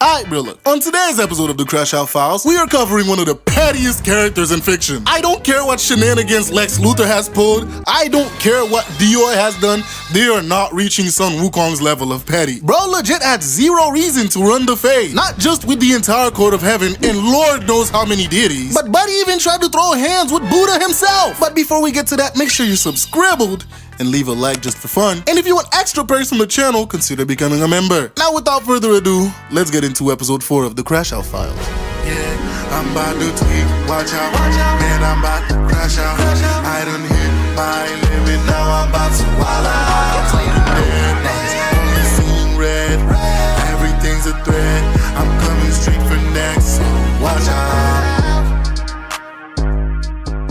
Alright, bro, look. On today's episode of the Crashout Files, we are covering one of the pettiest characters in fiction. I don't care what shenanigans Lex Luthor has pulled. I don't care what Dior has done. They are not reaching Sun Wukong's level of petty. Bro legit had zero reason to run the Fade. Not just with the entire Court of Heaven and Lord knows how many deities, but Buddy even tried to throw hands with Buddha himself. But before we get to that, make sure you're subscribed and leave a like just for fun. And if you want extra perks from the channel, consider becoming a member. Now without further ado, let's get into episode 4 of the Crashout Files. Yeah, I'm about to tweak, watch out, man, I'm about to crash out. I done hit my limit, now I'm about to wild out. Only seeing red, everything's a threat. I'm coming straight for next, so watch out.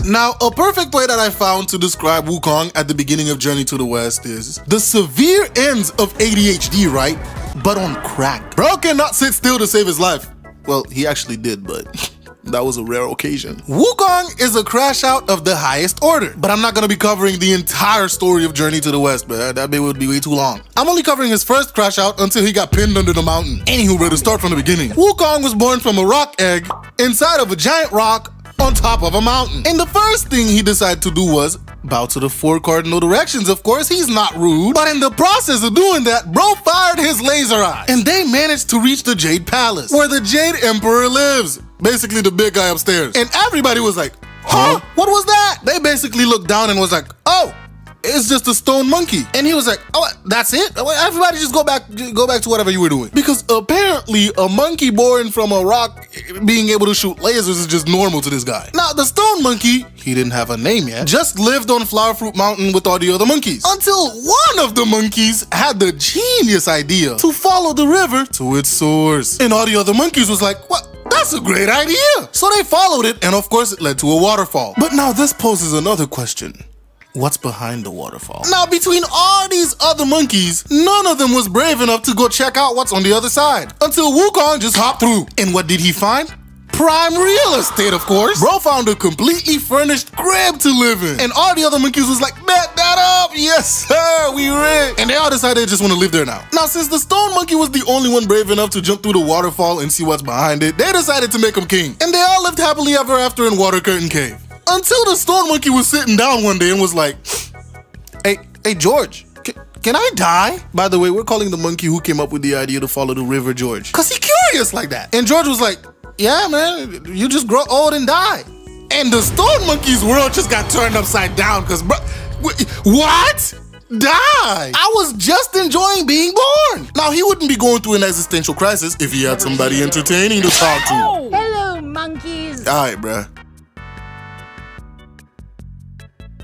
Now, a perfect way that I found to describe Wukong at the beginning of Journey to the West is the severe ends of ADHD, right? But on crack. Bro cannot sit still to save his life. Well, he actually did, but that was a rare occasion. Wukong is a crash out of the highest order, but I'm not gonna be covering the entire story of Journey to the West, but that bit would be way too long. I'm only covering his first crash out until he got pinned under the mountain. Anywho, bro, to start from the beginning. Wukong was born from a rock egg inside of a giant rock on top of a mountain. And the first thing he decided to do was bow to the 4 cardinal directions. Of course, he's not rude. But in the process of doing that, bro fired his laser eye. And they managed to reach the Jade Palace, where the Jade Emperor lives. Basically the big guy upstairs. And everybody was like, huh? What was that? They basically looked down and was like, oh, it's just a stone monkey. And he was like, oh, that's it? Everybody just go back to whatever you were doing. Because apparently a monkey born from a rock being able to shoot lasers is just normal to this guy. Now, the stone monkey, he didn't have a name yet, just lived on Flower Fruit Mountain with all the other monkeys. Until one of the monkeys had the genius idea to follow the river to its source. And all the other monkeys was like, what? That's a great idea. So they followed it, and of course it led to a waterfall. But now this poses another question. What's behind the waterfall? Now, between all these other monkeys, none of them was brave enough to go check out what's on the other side. Until Wukong just hopped through. And what did he find? Prime real estate, of course. Bro found a completely furnished crib to live in. And all the other monkeys was like, bet that up. Yes, sir, we rich. And they all decided they just want to live there now. Now, since the stone monkey was the only one brave enough to jump through the waterfall and see what's behind it, they decided to make him king. And they all lived happily ever after in Water Curtain Cave. Until the stone monkey was sitting down one day and was like, hey, George, can I die? By the way, we're calling the monkey who came up with the idea to follow the river George. Cause he curious like that. And George was like, yeah, man, you just grow old and die. And the stone monkey's world just got turned upside down cause, bro, what? Die? I was just enjoying being born. Now, he wouldn't be going through an existential crisis if he had somebody entertaining to talk to. Oh, hello, monkeys. All right, bruh.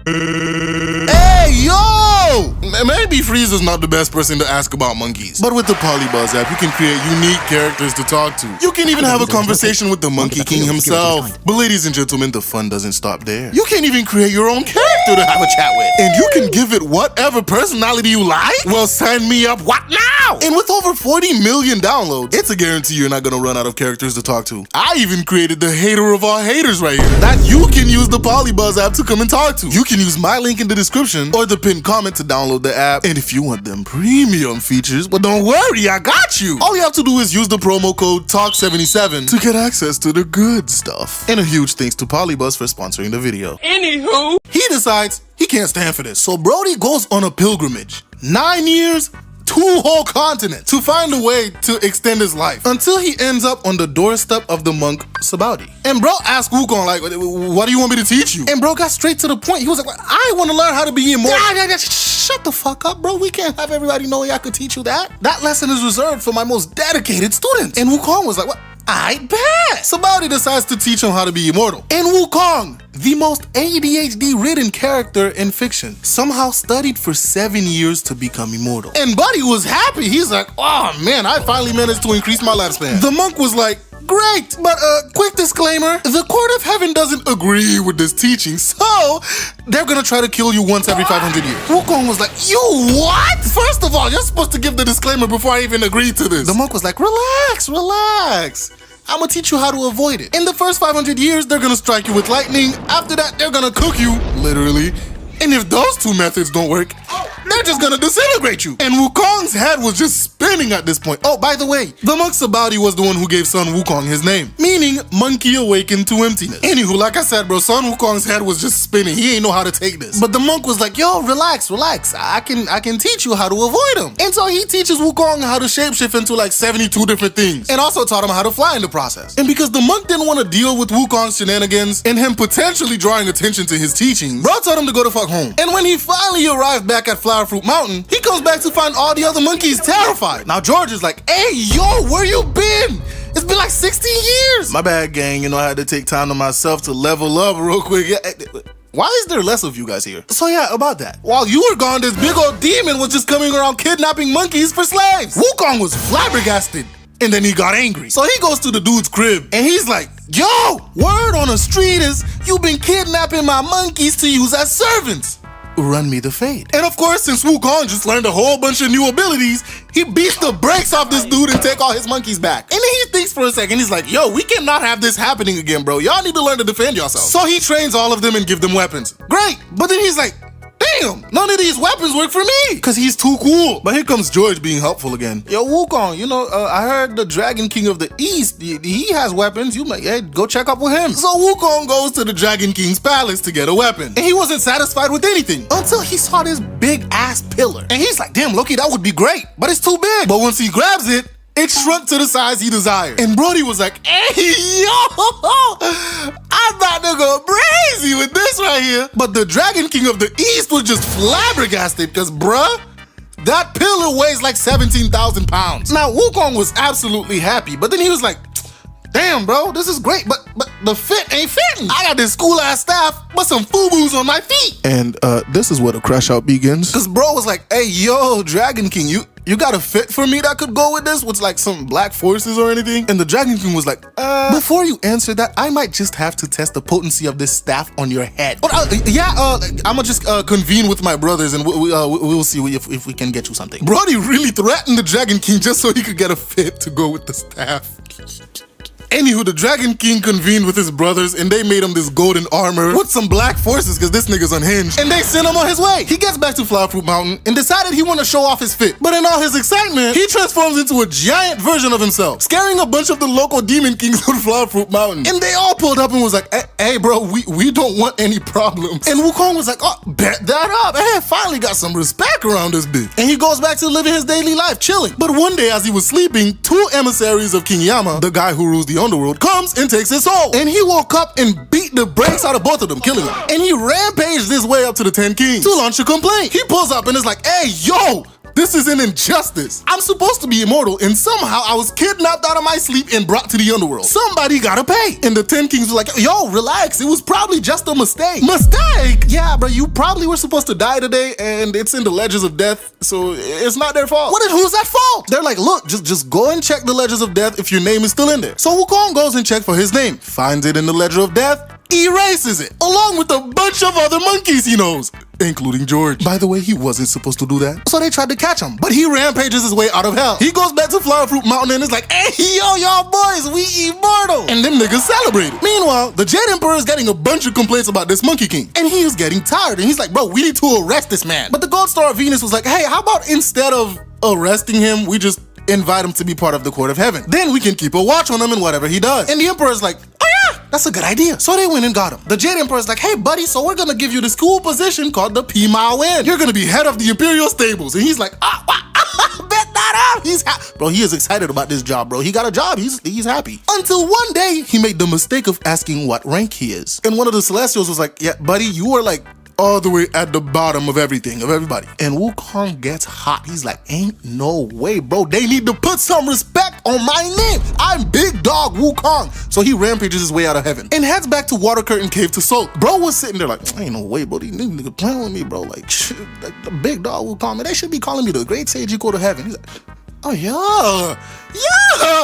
Hey, yo! Maybe Frieza's not the best person to ask about monkeys, but with the Polybuzz app, you can create unique characters to talk to. You can even have a conversation with the Monkey King himself. But ladies and gentlemen, the fun doesn't stop there. You can even create your own character to have a chat with. And you can give it whatever personality you like. Well, sign me up, what now? And with over 40 million downloads, it's a guarantee you're not gonna run out of characters to talk to. I even created the hater of all haters right here, that you can use the Polybuzz app to come and talk to. You can use my link in the description or the pinned comment to download the app. And if you want them premium features, well, don't worry, I got you. All you have to do is use the promo code TALK77 to get access to the good stuff. And a huge thanks to Polybuzz for sponsoring the video. Anywho, he decides he can't stand for this. So Brody goes on a pilgrimage. 9 years, 2 whole continents to find a way to extend his life until he ends up on the doorstep of the monk Sabaody. And bro asked Wukong, like, what do you want me to teach you? And bro got straight to the point. He was like, I want to learn how to be immortal. Shut the fuck up, bro. We can't have everybody knowing I could teach you that. That lesson is reserved for my most dedicated students. And Wukong was like, what? I bet. Sabaody decides to teach him how to be immortal. And Wukong, the most ADHD-ridden character in fiction, somehow studied for 7 years to become immortal. And Buddy was happy. He's like, oh man, I finally managed to increase my lifespan. The monk was like, great, but quick disclaimer, the Court of Heaven doesn't agree with this teaching, so they're gonna try to kill you once every 500 years. Wukong was like, you what? First of all, you're supposed to give the disclaimer before I even agreed to this. The monk was like, relax. I'm gonna teach you how to avoid it. In the first 500 years, they're gonna strike you with lightning. After that, they're gonna cook you, literally. And if those two methods don't work, they're just gonna disintegrate you. And Wukong's head was just spinning at this point. Oh, by the way, the monk Sabati was the one who gave Son Wukong his name, meaning monkey awakened to emptiness. Anywho, like I said, bro, Son Wukong's head was just spinning. He ain't know how to take this. But the monk was like, yo, relax. I can teach you how to avoid him. And so he teaches Wukong how to shapeshift into like 72 different things, and also taught him how to fly in the process. And because the monk didn't want to deal with Wukong's shenanigans and him potentially drawing attention to his teachings, bro told him to go the fuck home. And when he finally arrived back at Flower Fruit Mountain, he comes back to find all the other monkeys terrified. Now George is like, hey, yo, where you been? It's been like 16 years. My bad, gang. You know, I had to take time to myself to level up real quick. Why is there less of you guys here? So yeah, about that. While you were gone, this big old demon was just coming around kidnapping monkeys for slaves. Wukong was flabbergasted. And then he got angry. So he goes to the dude's crib and he's like, yo, word on the street is you've been kidnapping my monkeys to use as servants. Run me the fade. And of course, since Wukong just learned a whole bunch of new abilities, he beats the brakes off this dude and take all his monkeys back. And then he thinks for a second, he's like, yo, we cannot have this happening again, bro. Y'all need to learn to defend yourselves. So he trains all of them and give them weapons. Great. But then he's like, damn, none of these weapons work for me, because he's too cool. But here comes George being helpful again. Yo, Wukong, you know, I heard the Dragon King of the East, he has weapons. You might, hey, go check up with him. So Wukong goes to the Dragon King's palace to get a weapon. And he wasn't satisfied with anything until he saw this big ass pillar. And he's like, damn, Loki, that would be great, but it's too big. But once he grabs it, it shrunk to the size he desired. And Brody was like, hey, yo, I'm about to go crazy with this right here. But the Dragon King of the East was just flabbergasted because, bruh, that pillar weighs like 17,000 pounds. Now, Wukong was absolutely happy, but then he was like, damn, bro, this is great, but the fit ain't fitting. I got this cool-ass staff, but some FUBUs on my feet. And this is where the crash out begins. Because bro was like, hey, yo, Dragon King, you got a fit for me that could go with this? With like some black forces or anything? And the Dragon King was like, before you answer that, I might just have to test the potency of this staff on your head. But I'ma just convene with my brothers and we'll see if we can get you something. Brody really threatened the Dragon King just so he could get a fit to go with the staff. Anywho, the Dragon King convened with his brothers and they made him this golden armor with some black forces because this nigga's unhinged. And they sent him on his way. He gets back to Flower Fruit Mountain and decided he wanted to show off his fit. But in all his excitement, he transforms into a giant version of himself, scaring a bunch of the local demon kings on Flower Fruit Mountain. And they all pulled up and was like, hey bro, we don't want any problems. And Wukong was like, oh, bet that up. Hey, finally got some respect around this bitch. And he goes back to living his daily life, chilling. But one day as he was sleeping, two emissaries of King Yama, the guy who rules the underworld, comes and takes his soul. And he woke up and beat the brakes out of both of them, killing them. And he rampaged his way up to the 10 Kings to launch a complaint. He pulls up and is like, hey, yo, this is an injustice. I'm supposed to be immortal and somehow I was kidnapped out of my sleep and brought to the underworld. Somebody gotta pay. And the 10 Kings were like, yo, relax. It was probably just a mistake. Mistake? Yeah, bro, you probably were supposed to die today and it's in the Ledgers of Death, so it's not their fault. What? Who's at fault? They're like, look, just go and check the Ledgers of Death if your name is still in there. So Wukong goes and checks for his name, finds it in the Ledger of Death, erases it, along with a bunch of other monkeys he knows, including George. By the way, he wasn't supposed to do that, so they tried to catch him, but he rampages his way out of hell. He goes back to Flower Fruit Mountain and is like, hey, yo, y'all boys, we immortal. And them niggas celebrated. Meanwhile, the Jade Emperor is getting a bunch of complaints about this Monkey King, and he is getting tired, and he's like, bro, we need to arrest this man. But the Gold Star of Venus was like, hey, how about instead of arresting him, we just invite him to be part of the Court of Heaven. Then we can keep a watch on him and whatever he does. And the Emperor's like, that's a good idea. So they went and got him. The Jade Emperor's like, hey buddy, so we're gonna give you this cool position called the P-Mao Win. You're gonna be head of the Imperial Stables. And he's like, bet that up. Bro, he is excited about this job, bro. He got a job, he's happy. Until one day, he made the mistake of asking what rank he is. And one of the Celestials was like, yeah, buddy, you are like all the way at the bottom of everything, of everybody. And Wukong gets hot. He's like, ain't no way, bro. They need to put some respect on my name. I'm Big Dog Wukong. So he rampages his way out of heaven and heads back to Water Curtain Cave to sulk. Bro was sitting there like, ain't no way, bro. These niggas playing with me, bro. Like, shit, like the Big Dog Wukong, man, they should be calling me the great sage equal to heaven. He's like, oh yeah,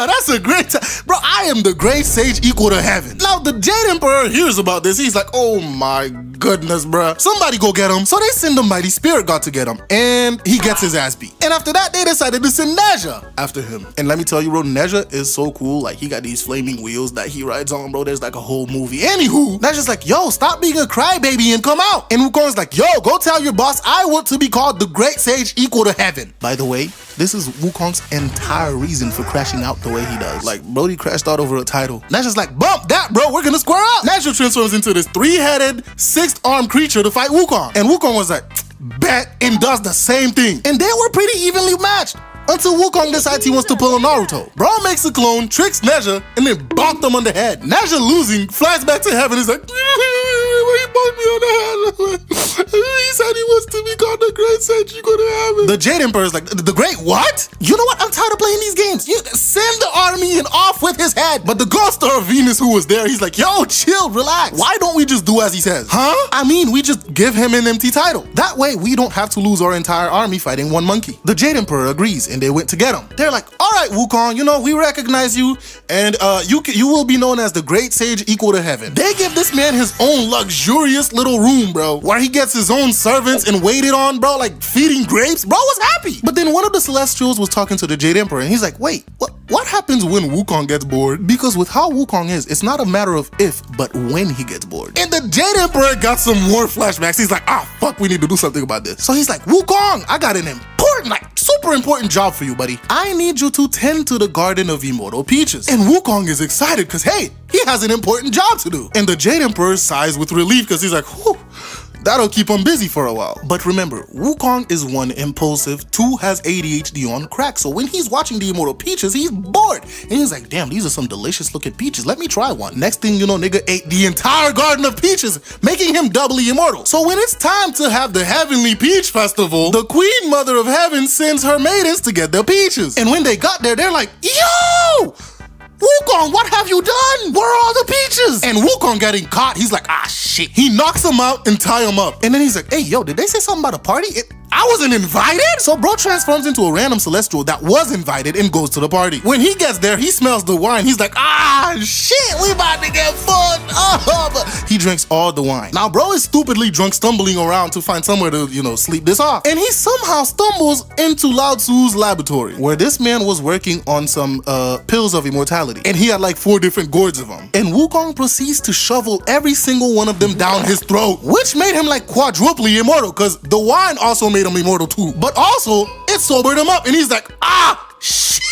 that's a great time. Bro, I am the great sage equal to heaven. Now the Jade Emperor hears about this. He's like, oh my goodness, bruh. Somebody go get him. So they send the mighty spirit god to get him, and he gets his ass beat. And after that, they decided to send Neja after him. And let me tell you, bro, Neja is so cool. Like, he got these flaming wheels that he rides on, bro. There's like a whole movie. Anywho, Neja's like, yo, stop being a crybaby and come out. And Wukong's like, yo, go tell your boss I want to be called the great sage equal to heaven. By the way, this is Wukong's entire reason for crashing out the way he does. Like, Brody crashed out over a title. Neja's like, bump that, bro, we're gonna square up. Neja transforms into this 3-headed, 6-armed creature to fight Wukong. And Wukong was like, bet, and does the same thing. And they were pretty evenly matched. Until Wukong decides he wants to pull a Naruto. Bro makes a clone, tricks Neja, and then bonked him on the head. Neja losing, flies back to heaven, he's like, he bonked me on the head. He said he wants to be called the great sage equal to heaven. The Jade Emperor is like, the great what? You know what? I'm tired of playing these games. You send the army and off with his head. But the god star of Venus who was there, he's like, yo, chill, relax. Why don't we just do as he says? Huh? I mean, we just give him an empty title. That way, we don't have to lose our entire army fighting one monkey. The Jade Emperor agrees, and they went to get him. They're like, all right, Wukong, you know, we recognize you, and you will be known as the great sage equal to heaven. They give this man his own luxurious little room, bro, where he gets his own servants and waited on, bro, like feeding grapes. Bro was happy. But then one of the Celestials was talking to the Jade Emperor, and he's like, wait, what happens when Wukong gets bored? Because with how Wukong is, it's not a matter of if, but when he gets bored. And the Jade Emperor got some more flashbacks. He's like, fuck, we need to do something about this. So he's like, Wukong, I got an important, like, super important job for you, buddy. I need you to tend to the Garden of Immortal Peaches. And Wukong is excited because, hey, he has an important job to do. And the Jade Emperor sighs with relief because he's like, whew, that'll keep him busy for a while. But remember, Wukong is 1, impulsive, 2, has ADHD on crack. So when he's watching the Immortal Peaches, he's bored. And he's like, damn, these are some delicious looking peaches. Let me try one. Next thing you know, nigga ate the entire Garden of Peaches, making him doubly immortal. So when it's time to have the Heavenly Peach Festival, the Queen Mother of Heaven sends her maidens to get the peaches. And when they got there, they're like, yo! Wukong, what have you done? Where are all the peaches? And Wukong getting caught, he's like, shit. He knocks him out and tie him up. And then he's like, hey, yo, did they say something about a party? I wasn't invited? So bro transforms into a random celestial that was invited and goes to the party. When he gets there, he smells the wine. He's like, shit, we about to get fun. But he drinks all the wine. Now bro is stupidly drunk, stumbling around to find somewhere to, sleep this off. And he somehow stumbles into Lao Tzu's laboratory, where this man was working on some pills of immortality. And he had like 4 different gourds of them. And Wukong proceeds to shovel every single one of them down his throat, which made him like quadruply immortal, because the wine also made him immortal too. But also, it sobered him up, and he's like, shit,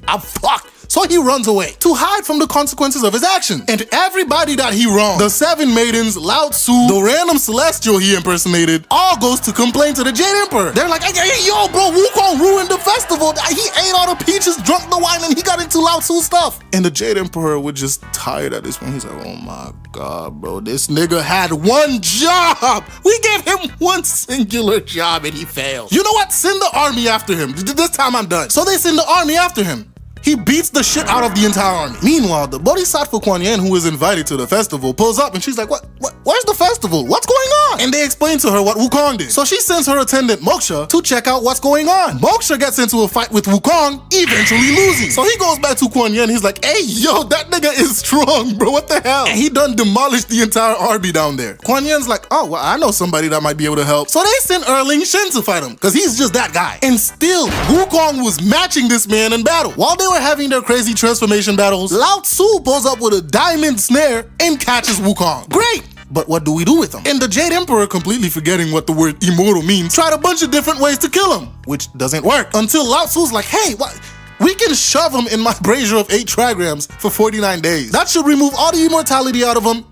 I'm fucked. So he runs away to hide from the consequences of his actions. And everybody that he wronged, the 7 maidens, Lao Tzu, the random celestial he impersonated, all goes to complain to the Jade Emperor. They're like, hey, yo, bro, Wukong ruined the festival. He ate all the peaches, drunk the wine, and he got into Lao Tzu stuff. And the Jade Emperor was just tired at this point. He's like, oh my God, bro, this nigga had one job. We gave him one singular job and he failed. You know what? Send the army after him. This time I'm done. So they send the army after him. He beats the shit out of the entire army. Meanwhile, the Bodhisattva Kuan Yin, who is invited to the festival, pulls up and she's like, where's the festival? What's going on? And they explain to her what Wukong did. So she sends her attendant Moksha to check out what's going on. Moksha gets into a fight with Wukong, eventually losing. So he goes back to Kuan Yin. He's like, hey, yo, that nigga is strong, bro. What the hell? And he done demolished the entire army down there. Kuan Yin's like, oh, well, I know somebody that might be able to help. So they send Erling Shen to fight him, because he's just that guy. And still, Wukong was matching this man in battle. While they were having their crazy transformation battles, Lao Tzu pulls up with a diamond snare and catches Wukong. Great! But what do we do with him? And the Jade Emperor, completely forgetting what the word immortal means, tried a bunch of different ways to kill him, which doesn't work. Until Lao Tzu's like, hey, what? We can shove him in my brazier of 8 trigrams for 49 days. That should remove all the immortality out of him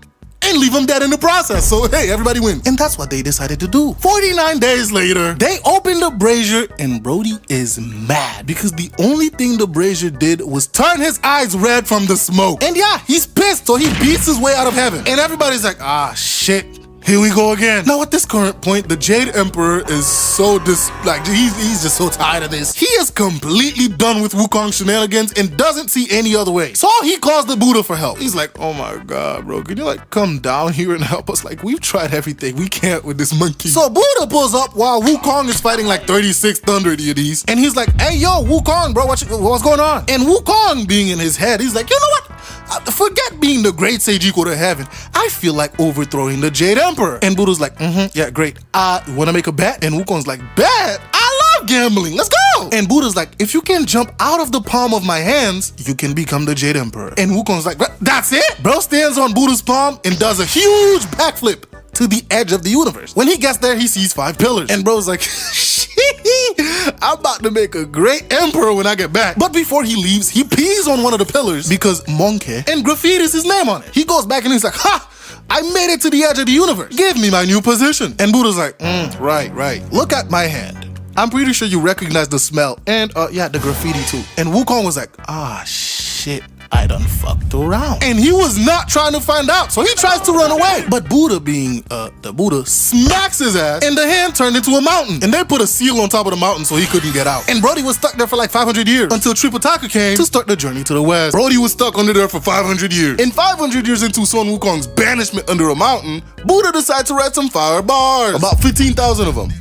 and leave him dead in the process. So hey, everybody wins. And that's what they decided to do. 49 days later, they opened the brazier and Brody is mad because the only thing the brazier did was turn his eyes red from the smoke. And yeah, he's pissed, so he beats his way out of heaven. And everybody's like, shit. Here we go again. Now at this current point, the Jade Emperor is so he's just so tired of this. He is completely done with Wukong shenanigans and doesn't see any other way. So he calls the Buddha for help. He's like, oh my God, bro, can you come down here and help us? We've tried everything. We can't with this monkey. So Buddha pulls up while Wukong is fighting 36 thunder deities. And he's like, hey, yo, Wukong, bro, what's going on? And Wukong being in his head, he's like, you know what? forget being the great sage equal to heaven. I feel like overthrowing the Jade Emperor. And Buddha's like, yeah, great. Wanna make a bet? And Wukong's like, bet? I love gambling. Let's go. And Buddha's like, if you can jump out of the palm of my hands, you can become the Jade Emperor. And Wukong's like, that's it? Bro stands on Buddha's palm and does a huge backflip to the edge of the universe. When he gets there, he sees 5 pillars. And bro's like, I'm about to make a great emperor when I get back. But before he leaves, he pees on one of the pillars because monkey and graffitis his name on it. He goes back and he's like, ha! I made it to the edge of the universe. Give me my new position. And Buddha's like, right. Look at my hand. I'm pretty sure you recognize the smell. And yeah, the graffiti too. And Wukong was like, shit. I done fucked around. And he was not trying to find out, so he tries to run away. But Buddha, being the Buddha, smacks his ass, and the hand turned into a mountain. And they put a seal on top of the mountain so he couldn't get out. And Brody was stuck there for like 500 years until JPTALKTOOMUCH came to start the journey to the west. Brody was stuck under there for 500 years. And 500 years into Sun Wukong's banishment under a mountain, Buddha decided to write some fire bars. About 15,000 of them.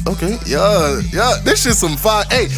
Okay, yeah, this shit's some fire. Hey,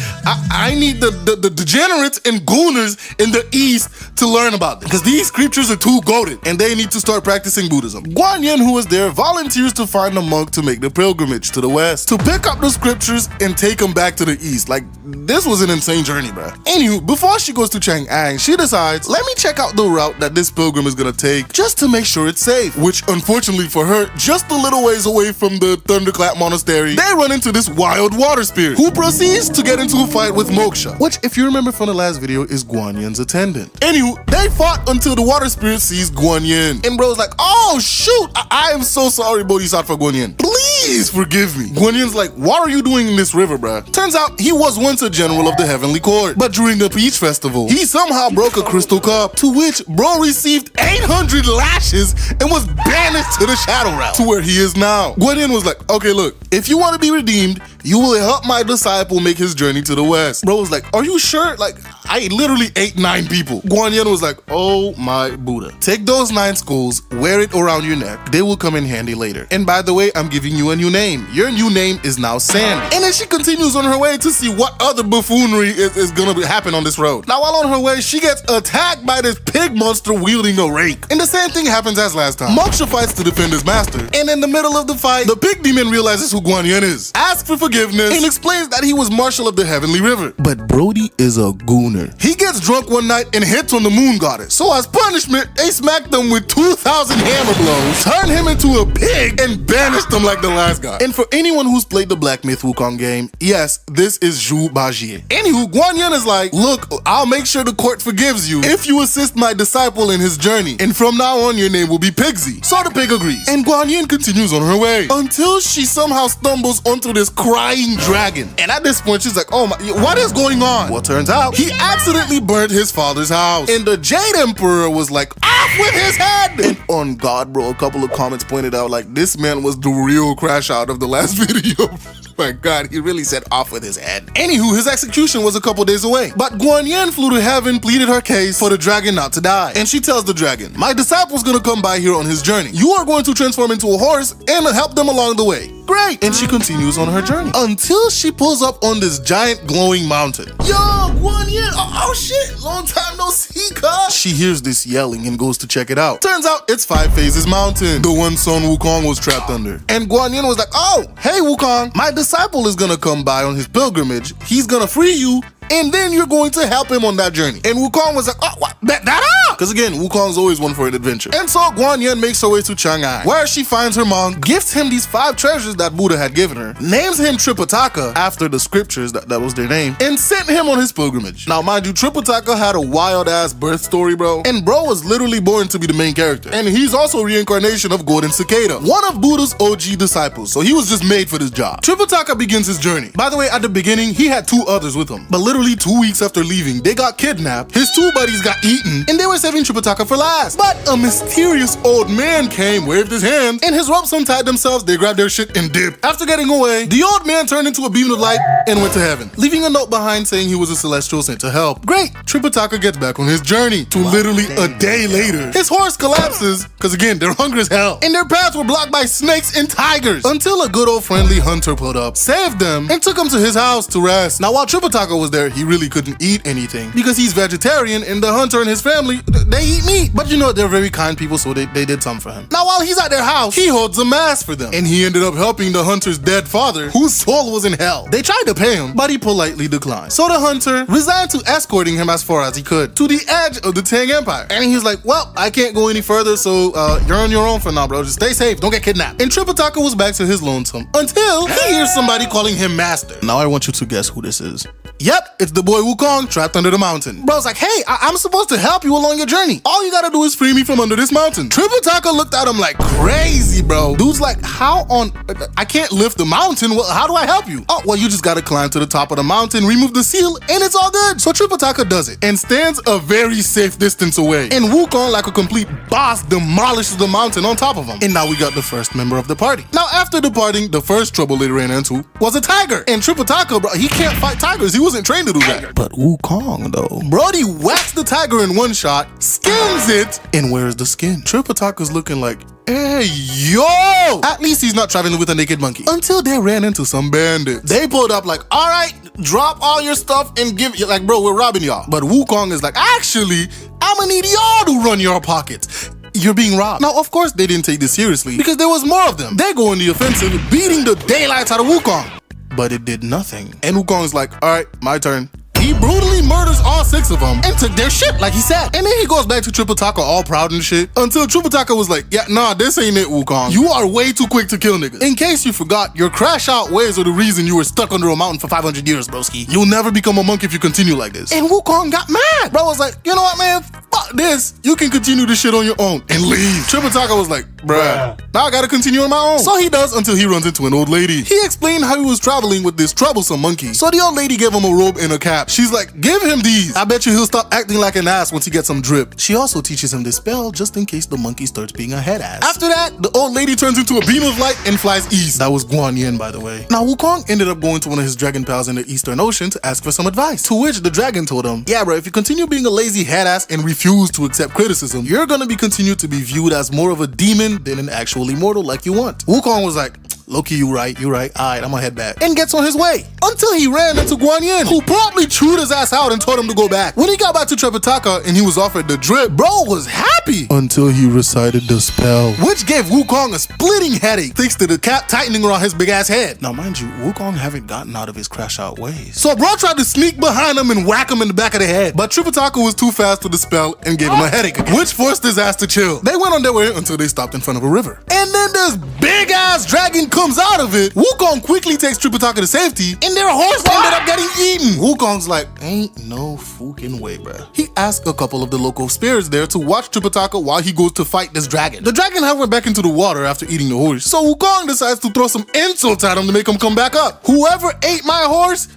I need the degenerates and gooners in the East to learn about this, because these scriptures are too goated, and they need to start practicing Buddhism. Guan Yin, who was there, volunteers to find a monk to make the pilgrimage to the West, to pick up the scriptures and take them back to the East. Like, this was an insane journey, bro. Anywho, before she goes to Chang'an, she decides, let me check out the route that this pilgrim is gonna take, just to make sure it's safe, which unfortunately for her, just a little ways away from the Thunderclap Monastery, they run into this wild water spirit, who proceeds to get into a fight with Moksha, which, if you remember from the last video, is Guan Yin's attendant. Anywho, they fought until the water spirit sees Guan Yin, and bro's like, oh shoot, I am so sorry, Bodhisattva Guan Yin. Please forgive me. Guan Yin's like, what are you doing in this river, bruh? Turns out he was once a general of the Heavenly Court, but during the Peach Festival, he somehow broke a crystal cup, to which bro received 800 lashes and was banished to the Shadow Realm, to where he is now. Guan Yin was like, okay, look, if you want to be redeemed, you will help my disciple make his journey to the West. Bro was like, are you sure? Like, I literally ate 9 people. Guan Yin was like, oh my Buddha. Take those 9 skulls, wear it around your neck. They will come in handy later. And by the way, I'm giving you a new name. Your new name is now Sandy. And then she continues on her way to see what other buffoonery is gonna happen on this road. Now, while on her way, she gets attacked by this pig monster wielding a rake. And the same thing happens as last time. Moksha fights to defend his master. And in the middle of the fight, the pig demon realizes who Guan Yin is, asks for forgiveness, and explains that he was Marshal of the Heavenly River. But Brody is a gooner. He gets drunk one night and hits on the moon goddess. So as punishment, they smacked him with 2,000 hammer blows, turned him into a pig, and banished him like the last guy. And for anyone who's played the Black Myth Wukong game, yes, this is Zhu Bajie. Anywho, Guan Yin is like, look, I'll make sure the court forgives you if you assist my disciple in his journey. And from now on, your name will be Pigsy. So the pig agrees. And Guan Yin continues on her way until she somehow stumbles onto this crying dragon. And at this point, she's like, oh my, what is going on? Well, turns out he accidentally burnt his father's house. And the Jade Emperor was like, off with his head! And on God, bro, a couple of comments pointed out, like, this man was the real Crashout of the last video. My God, he really said off with his head. Anywho, his execution was a couple days away. But Guan Yin flew to heaven, pleaded her case for the dragon not to die. And she tells the dragon, my disciple's gonna come by here on his journey. You are going to transform into a horse and help them along the way. Great! And she continues on her journey until she pulls up on this giant glowing mountain. Yo, Guan Yin! Oh shit! Long time no see, cuz! She hears this yelling and goes to check it out. Turns out it's 5 Phases Mountain, the one Sun Wukong was trapped under. And Guan Yin was like, oh, hey Wukong, my disciple is gonna come by on his pilgrimage. He's gonna free you, and then you're going to help him on that journey. And Wukong was like, oh, what? Because again, Wukong's always one for an adventure. And so Guan Yin makes her way to Chang'an, where she finds her monk, gifts him these 5 treasures that Buddha had given her, names him JPTALKTOOMUCH after the scriptures, that was their name, and sent him on his pilgrimage. Now, mind you, JPTALKTOOMUCH had a wild-ass birth story, bro. And bro was literally born to be the main character. And he's also a reincarnation of Golden Cicada, one of Buddha's OG disciples. So he was just made for this job. JPTALKTOOMUCH begins his journey. By the way, at the beginning, he had 2 others with him. But literally 2 weeks after leaving, they got kidnapped, his 2 buddies got eaten, and they were set saving Tripitaka for last. But a mysterious old man came, waved his hand, and his ropes untied themselves. They grabbed their shit and dipped. After getting away, the old man turned into a beam of light and went to heaven, leaving a note behind saying he was a celestial sent to help. Great. Tripitaka gets back on his journey to literally a day later. His horse collapses, because again, they're hungry as hell, and their paths were blocked by snakes and tigers, until a good old friendly hunter pulled up, saved them, and took him to his house to rest. Now, while Tripitaka was there, he really couldn't eat anything, because he's vegetarian, and the hunter and his family, they eat meat. But you know, they're very kind people, so they did something for him. Now, while he's at their house, he holds a mass for them, and he ended up helping the hunter's dead father, whose soul was in hell. They tried to pay him, but he politely declined. So the hunter resigned to escorting him as far as he could to the edge of the Tang Empire. And he was like, well, I can't go any further, so you're on your own for now, bro. Just stay safe, don't get kidnapped. And Tripitaka was back to his lonesome until he hears somebody calling him master. Now I want you to guess who this is. Yep, it's the boy Wukong trapped under the mountain. Bro's like, hey, I'm supposed to help you along your journey. All you gotta do is free me from under this mountain. Tripitaka looked at him like crazy, bro. Dude's like, how on... I can't lift the mountain. Well, how do I help you? Oh, well, you just gotta climb to the top of the mountain, remove the seal, and it's all good. So Tripitaka does it and stands a very safe distance away. And Wukong, like a complete boss, demolishes the mountain on top of him. And now we got the first member of the party. Now, after departing, the first trouble they ran into was a tiger. And Tripitaka, bro, he can't fight tigers. He wasn't trained to do that. But Wukong, though, Brody whacks the tiger in one shot, skins it, and where's the skin? Tripitaka's looking like, hey, yo! At least he's not traveling with a naked monkey. Until they ran into some bandits. They pulled up like, all right, drop all your stuff and give you, like, bro, we're robbing y'all. But Wukong is like, actually, I'm gonna need y'all to run your pockets. You're being robbed. Now, of course, they didn't take this seriously because there was more of them. They go on the offensive, beating the daylights out of Wukong. But it did nothing. And Wukong's like, all right, my turn. He brutally murders all 6 of them and took their shit, like he said. And then he goes back to Tripitaka all proud and shit, until Tripitaka was like, yeah, nah, this ain't it, Wukong. You are way too quick to kill niggas. In case you forgot, your Crashout ways are the reason you were stuck under a mountain for 500 years, broski. You'll never become a monk if you continue like this. And Wukong got mad. Bro was like, you know what, man? Fuck this. You can continue this shit on your own and leave. Tripitaka was like, bruh, now I gotta continue on my own. So he does until he runs into an old lady. He explained how he was traveling with this troublesome monkey. So the old lady gave him a robe and a cap. She's like, give him these. I bet you he'll stop acting like an ass once he gets some drip. She also teaches him this spell just in case the monkey starts being a head ass. After that, the old lady turns into a beam of light and flies east. That was Guan Yin, by the way. Now Wukong ended up going to one of his dragon pals in the Eastern Ocean to ask for some advice. To which the dragon told him, yeah bro, if you continue being a lazy head ass and refuse to accept criticism, you're gonna be continued to be viewed as more of a demon than an actual immortal like you want. Wukong was like, Loki, you right. Alright, I'm gonna head back. And gets on his way. Until he ran into Guan Yin, who promptly chewed his ass out and told him to go back. When he got back to Tripitaka and he was offered the drip, bro was happy. Until he recited the spell, which gave Wukong a splitting headache thanks to the cap tightening around his big ass head. Now mind you, Wukong haven't gotten out of his Crashout ways. So bro tried to sneak behind him and whack him in the back of the head. But Tripitaka was too fast with the spell and gave him a headache again, which forced his ass to chill. They went on their way until they stopped in front of a river. And then this big ass dragon comes out of it. Wukong quickly takes Tripitaka to safety, and their horse ended up getting eaten. Wukong's like, ain't no fucking way, bruh. He asked a couple of the local spirits there to watch Tripitaka while he goes to fight this dragon. The dragon had went back into the water after eating the horse, so Wukong decides to throw some insults at him to make him come back up. Whoever ate my horse,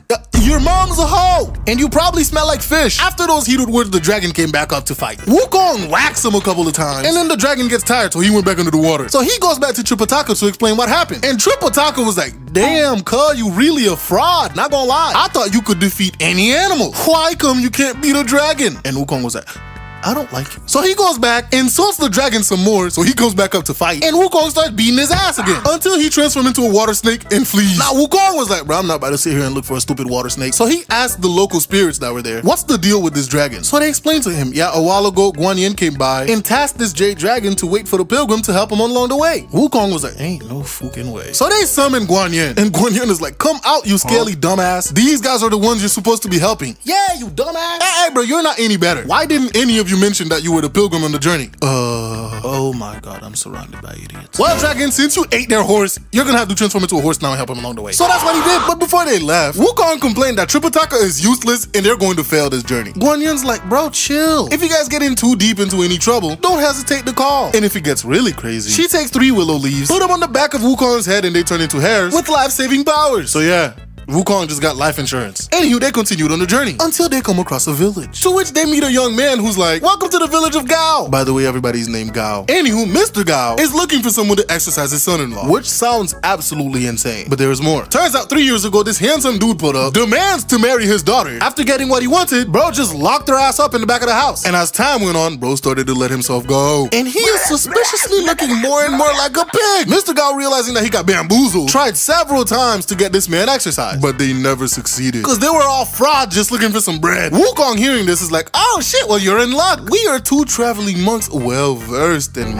your mom's a hoe, and you probably smell like fish. After those heated words, the dragon came back up to fight. Wukong whacks him a couple of times, and then the dragon gets tired, so he went back into the water. So he goes back to Tripitaka to explain what happened. And Tripitaka was like, damn, cuz, you really a fraud, not gonna lie. I thought you could defeat any animal. Why come you can't beat a dragon? And Wukong was like, I don't like you. So he goes back, insults the dragon some more, so he goes back up to fight. And Wukong starts beating his ass again until he transforms into a water snake and flees. Now Wukong was like, bro, I'm not about to sit here and look for a stupid water snake. So he asked the local spirits that were there, what's the deal with this dragon? So they explained to him, yeah, a while ago, Guan Yin came by and tasked this jade dragon to wait for the pilgrim to help him along the way. Wukong was like, ain't no fucking way. So they summoned Guan Yin, and Guan Yin is like, come out, you scaly dumbass. These guys are the ones you're supposed to be helping. Yeah, you dumbass. Hey, bro, you're not any better. Why didn't any of you mention that you were the pilgrim on the journey? Oh my god, I'm surrounded by idiots. Well, dragon, since you ate their horse, you're gonna have to transform into a horse now and help him along the way. So that's what he did. But before they left, Wukong complained that Tripitaka is useless and they're going to fail this journey. Guan Yin's like, bro, chill. If you guys get in too deep into any trouble, don't hesitate to call. And if it gets really crazy, she takes 3 willow leaves, put them on the back of Wukong's head, and they turn into hairs with life-saving powers. So yeah, Wukong just got life insurance. Anywho, they continued on the journey until they come across a village, to which they meet a young man who's like, welcome to the village of Gao. By the way, everybody's named Gao. Anywho, Mr. Gao is looking for someone to exercise his son-in-law, which sounds absolutely insane. But there's more. Turns out 3 years ago, this handsome dude put up demands to marry his daughter. After getting what he wanted, bro just locked her ass up in the back of the house. And as time went on, bro started to let himself go. And he is suspiciously looking more and more like a pig. Mr. Gao, realizing that he got bamboozled, tried several times to get this man exercised, but they never succeeded because they were all frauds just looking for some bread. Wukong, hearing this, is like, oh shit, well, you're in luck. We are two traveling monks well versed in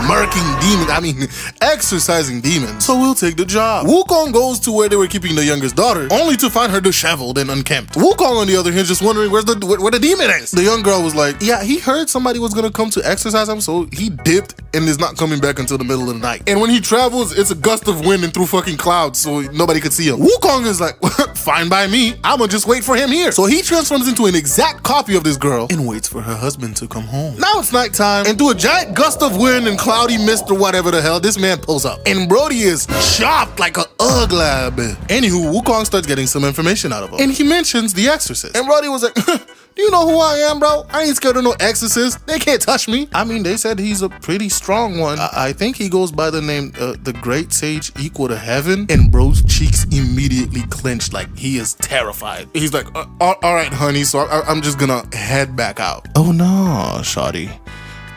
exercising demons, so we'll take the job. Wukong goes to where they were keeping the youngest daughter, only to find her disheveled and unkempt. Wukong, on the other hand, just wondering where the demon is. The young girl was like, yeah, he heard somebody was gonna come to exercise him, so he dipped and is not coming back until the middle of the night. And when he travels, it's a gust of wind and through fucking clouds, so nobody could see him. Wukong is like, fine by me, I'ma just wait for him here. So he transforms into an exact copy of this girl and waits for her husband to come home. Now it's nighttime, and through a giant gust of wind and cloudy mist or whatever the hell, this man pulls up. And Brody is chopped like a uglab. Anywho, Wukong starts getting some information out of him, and he mentions the exorcist. And Brody was like, do you know who I am, bro? I ain't scared of no exorcist. They can't touch me. I mean, they said he's a pretty strong one. I think he goes by the name, the Great Sage Equal to Heaven. And bro's cheeks immediately clenched like he is terrified. He's like, all right, honey, so I'm just gonna head back out. Oh no, shawty.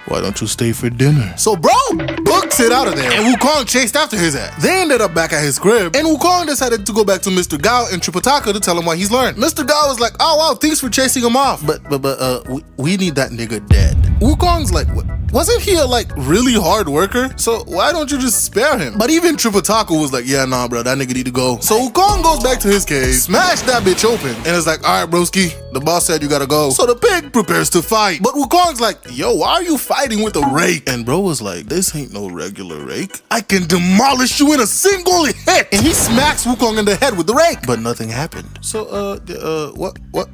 Why don't you stay for dinner? So bro books it out of there, and Wukong chased after his ass. They ended up back at his crib, and Wukong decided to go back to Mr. Gao and Tripitaka to tell him what he's learned. Mr. Gao was like, oh wow, thanks for chasing him off, but we need that nigga dead. Wukong's like, what? Wasn't he a really hard worker? So why don't you just spare him? But even Tripitaka was like, yeah, nah, bro, that nigga need to go. So Wukong goes back to his cave, smash that bitch open, and is like, all right, broski, the boss said you gotta go. So the pig prepares to fight, but Wukong's like, yo, why are you fighting with a rake? And bro was like, this ain't no regular rake. I can demolish you in a single hit. And he smacks Wukong in the head with the rake, but nothing happened. So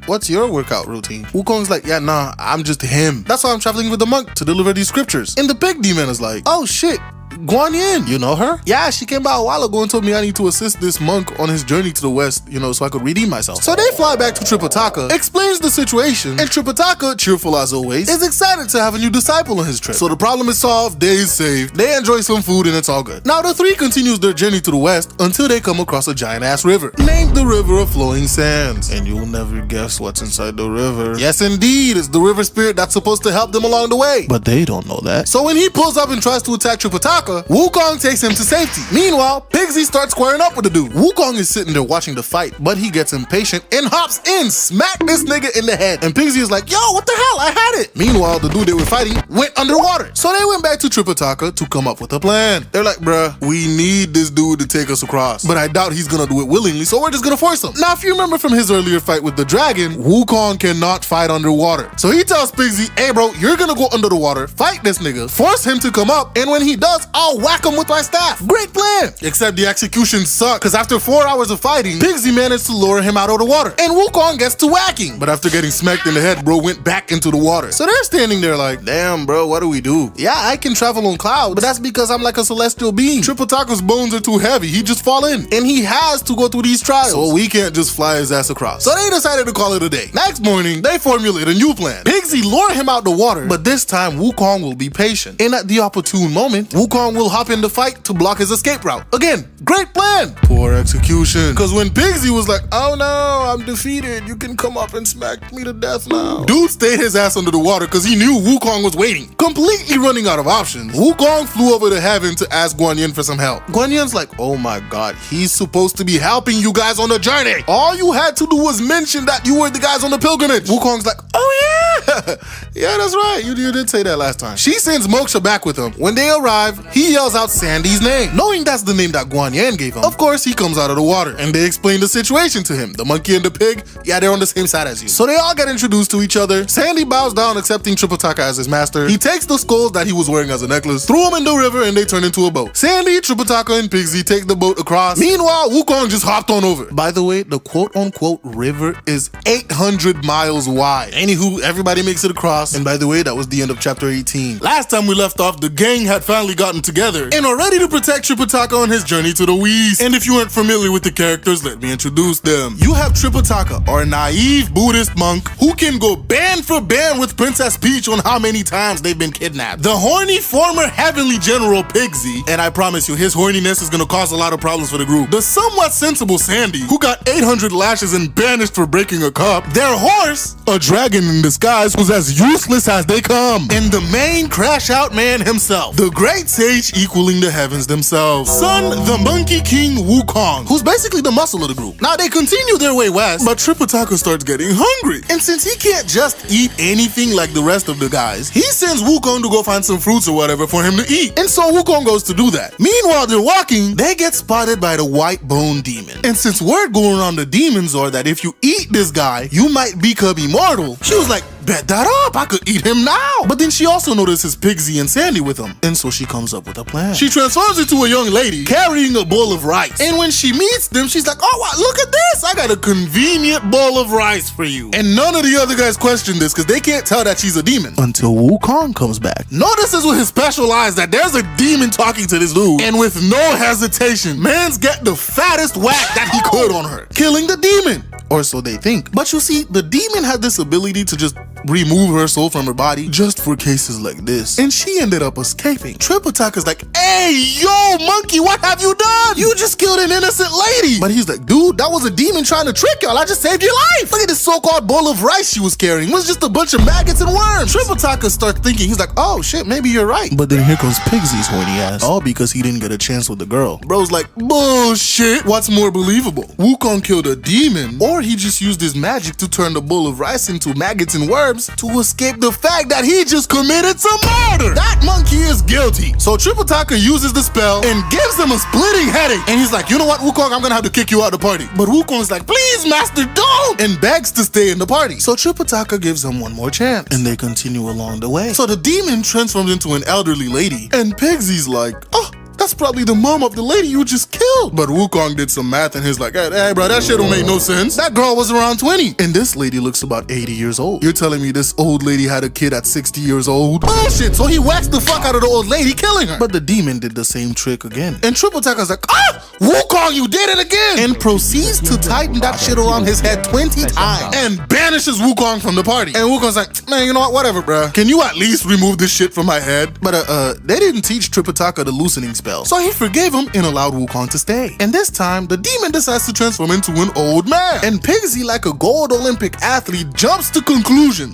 what's your workout routine? Wukong's like, yeah, nah, I'm just him. That's why I'm traveling with the monk to deliver these scriptures. And the pig demon is like, oh shit, Guan Yin, you know her? Yeah, she came by a while ago and told me I need to assist this monk on his journey to the west, so I could redeem myself. So they fly back to Tripitaka, explains the situation, and Tripitaka, cheerful as always, is excited to have a new disciple on his trip. So the problem is solved, day is saved, they enjoy some food, and it's all good. Now the three continues their journey to the west until they come across a giant ass river, named the River of Flowing Sands. And you'll never guess what's inside the river. Yes indeed, it's the river spirit that's supposed to help them along the way. But they don't know that. So when he pulls up and tries to attack Tripitaka, Wukong takes him to safety. Meanwhile, Pigsy starts squaring up with the dude. Wukong is sitting there watching the fight, but he gets impatient and hops in, smack this nigga in the head. And Pigsy is like, yo, what the hell? I had it. Meanwhile, the dude they were fighting went underwater. So they went back to Tripitaka to come up with a plan. They're like, bruh, we need this dude to take us across, but I doubt he's gonna do it willingly, so we're just gonna force him. Now, if you remember from his earlier fight with the dragon, Wukong cannot fight underwater. So he tells Pigsy, hey bro, you're gonna go under the water, fight this nigga, force him to come up, and when he does, I'll whack him with my staff. Great plan. Except the execution sucked, because after 4 hours of fighting, Pigsy managed to lure him out of the water, and Wukong gets to whacking. But after getting smacked in the head, bro went back into the water. So they're standing there like, damn bro, what do we do? Yeah, I can travel on clouds, but that's because I'm like a celestial being. Tripitaka's bones are too heavy, he just fall in, and he has to go through these trials, so we can't just fly his ass across. So they decided to call it a day. Next morning, they formulate a new plan. Pigsy lure him out the water, but this time Wukong will be patient, and at the opportune moment, Wukong will hop in the fight to block his escape route. Again, great plan. Poor execution. Because when Pigsy was like, oh no, I'm defeated, you can come up and smack me to death now, dude stayed his ass under the water because he knew Wukong was waiting. Completely running out of options, Wukong flew over to heaven to ask Guan Yin for some help. Guan Yin's like, oh my god, he's supposed to be helping you guys on the journey. All you had to do was mention that you were the guys on the pilgrimage. Wukong's like, oh yeah, yeah, that's right, you did say that last time. She sends Moksha back with him. When they arrive, he yells out Sandy's name, knowing that's the name that Guan Yin gave him. Of course, he comes out of the water, and they explain the situation to him. The monkey and the pig, yeah, they're on the same side as you. So they all get introduced to each other. Sandy bows down, accepting Tripitaka as his master. He takes the skulls that he was wearing as a necklace, threw them in the river, and they turn into a boat. Sandy, Tripitaka, and Pigsy take the boat across. Meanwhile, Wukong just hopped on over. By the way, the quote-unquote river is 800 miles wide. Anywho, everybody makes makes it across. And by the way, that was the end of chapter 18. Last time we left off, the gang had finally gotten together and are ready to protect Tripitaka on his journey to the West. And if you aren't familiar with the characters, let me introduce them. You have Tripitaka, our naive Buddhist monk who can go band for band with Princess Peach on how many times they've been kidnapped. The horny former heavenly general Pigsy, and I promise you, his horniness is gonna cause a lot of problems for the group. The somewhat sensible Sandy, who got 800 lashes and banished for breaking a cup. Their horse, a dragon in disguise who's as useless as they come. And the main Crashout man himself, the great sage equaling the heavens themselves. Son, the monkey king Wukong, who's basically the muscle of the group. Now they continue their way west, but Tripitaka starts getting hungry. And since he can't just eat anything like the rest of the guys, he sends Wukong to go find some fruits or whatever for him to eat. And so Wukong goes to do that. Meanwhile, they're walking, they get spotted by the white bone demon. And since word going around the demons are that if you eat this guy, you might become immortal, she was like, bet that up, I could eat him now. But then she also notices Pigsy and Sandy with him, and so she comes up with a plan. She transforms into a young lady carrying a bowl of rice. And when she meets them, she's like, oh, wow, look at this, I got a convenient bowl of rice for you. And none of the other guys question this because they can't tell that she's a demon until Wukong comes back. Notices with his special eyes that there's a demon talking to this dude, and with no hesitation, man's get the fattest whack that he could on her, killing the demon. Or so they think. But you see, the demon had this ability to just remove her soul from her body just for cases like this. And she ended up escaping. Tripitaka's like, hey, yo, monkey, what have you done? You just killed an innocent lady. But he's like, dude, that was a demon trying to trick y'all. I just saved your life. Look at this so-called bowl of rice she was carrying. It was just a bunch of maggots and worms. Tripitaka starts thinking, he's like, oh shit, maybe you're right. But then here comes Pigsy's horny ass. All because he didn't get a chance with the girl. Bro's like, bullshit. What's more believable? Wukong killed a demon, or he just used his magic to turn the bowl of rice into maggots and worms to escape the fact that he just committed some murder. That monkey is guilty. So Tripitaka uses the spell and gives him a splitting headache. And he's like, you know what, Wukong, I'm gonna have to kick you out of the party. But Wukong's like, please, master, don't! And begs to stay in the party. So Tripitaka gives him one more chance. And they continue along the way. So the demon transforms into an elderly lady. And Pigsy's like, oh, that's probably the mom of the lady you just killed. But Wukong did some math and he's like, hey bro, that shit don't make no sense. That girl was around 20. And this lady looks about 80 years old. You're telling me this old lady had a kid at 60 years old? Bullshit. So he whacks the fuck out of the old lady, killing her. But the demon did the same trick again. And Tripitaka's like, ah, Wukong, you did it again. And proceeds to tighten that shit around his head 20 times. And banishes Wukong from the party. And Wukong's like, man, you know what, whatever, bro. Can you at least remove this shit from my head? But they didn't teach Tripitaka the loosening spell. So he forgave him and allowed Wukong to stay. And this time, the demon decides to transform into an old man. And Pigsy, like a gold Olympic athlete, jumps to conclusion.